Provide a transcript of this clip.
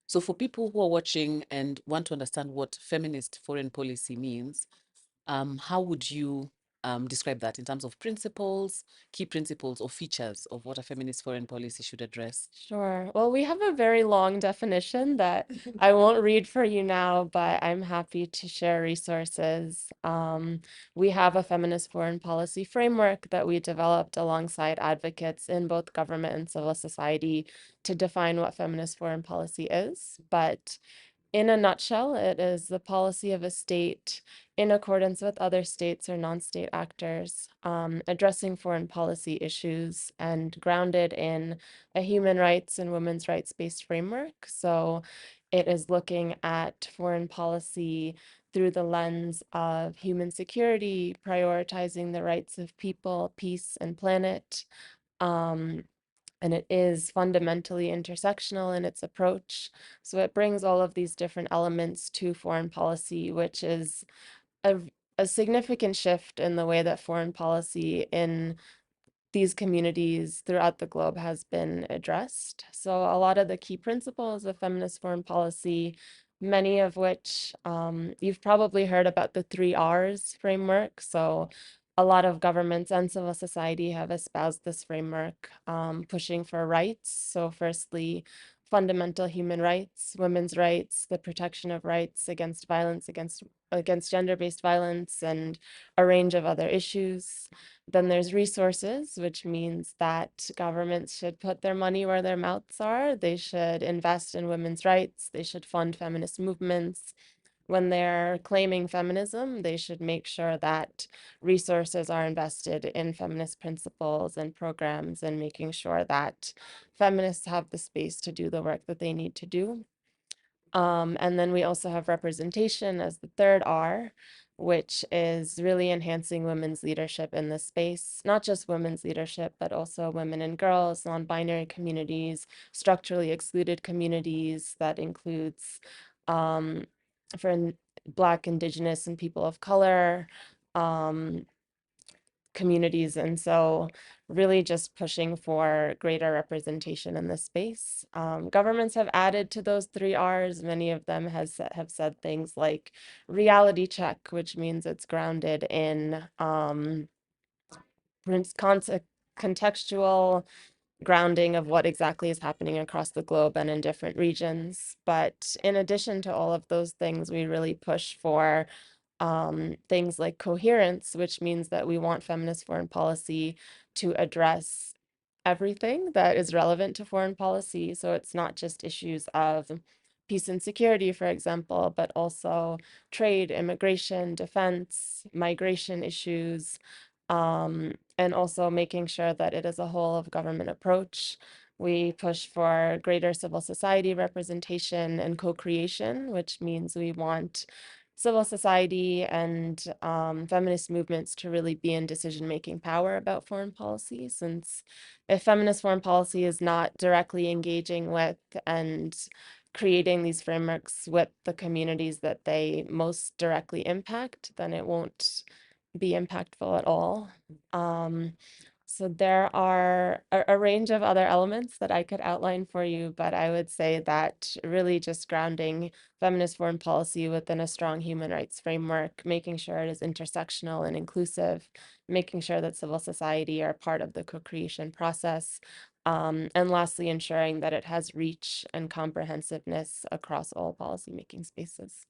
So for people who are watching and want to understand what feminist foreign policy means, how would you describe that in terms of principles, key principles or features of what a feminist foreign policy should address? Sure. Well, we have a very long definition that I won't read for you now, but I'm happy to share resources. We have a feminist foreign policy framework that we developed alongside advocates in both government and civil society to define what feminist foreign policy is. But in a nutshell, it is the policy of a state in accordance with other states or non-state actors, addressing foreign policy issues and grounded in a human rights and women's rights-based framework. So it is looking at foreign policy through the lens of human security, prioritizing the rights of people, peace, and planet. Um, and it is fundamentally intersectional in its approach. So it brings all of these different elements to foreign policy, which is a, a significant shift in the way that foreign policy in these communities throughout the globe has been addressed. So a lot of the key principles of feminist foreign policy, many of which you've probably heard about the 3 Rs framework. So a lot of governments and civil society have espoused this framework, pushing for rights. So firstly, fundamental human rights, women's rights, the protection of rights against violence, against gender-based violence, and a range of other issues. Then there's resources, which means that governments should put their money where their mouths are. They should invest in women's rights. They should fund feminist movements. When they're claiming feminism, they should make sure that resources are invested in feminist principles and programs and making sure that feminists have the space to do the work that they need to do. And then we also have representation as the 3rd R, which is really enhancing women's leadership in this space, not just women's leadership, but also women and girls, non-binary communities, structurally excluded communities. That includes for Black, Indigenous, and people of color, um, communities. And so really just pushing for greater representation in this space. Governments have added to those 3 Rs. Many of them have said things like reality check, which means it's grounded in contextual grounding of what exactly is happening across the globe and in different regions. But in addition to all of those things, we really push for things like coherence, which means that we want feminist foreign policy to address everything that is relevant to foreign policy. So it's not just issues of peace and security, for example, but also trade, immigration, defense, migration issues, and also making sure that it is a whole of government approach. We push for greater civil society representation and co-creation, which means we want civil society and feminist movements to really be in decision-making power about foreign policy, since if feminist foreign policy is not directly engaging with and creating these frameworks with the communities that they most directly impact, then it won't be impactful at all. Um, so there are a range of other elements that I could outline for you, but I would say that really just grounding feminist foreign policy within a strong human rights framework, making sure it is intersectional and inclusive, making sure that civil society are part of the co-creation process, and lastly, ensuring that it has reach and comprehensiveness across all policymaking spaces.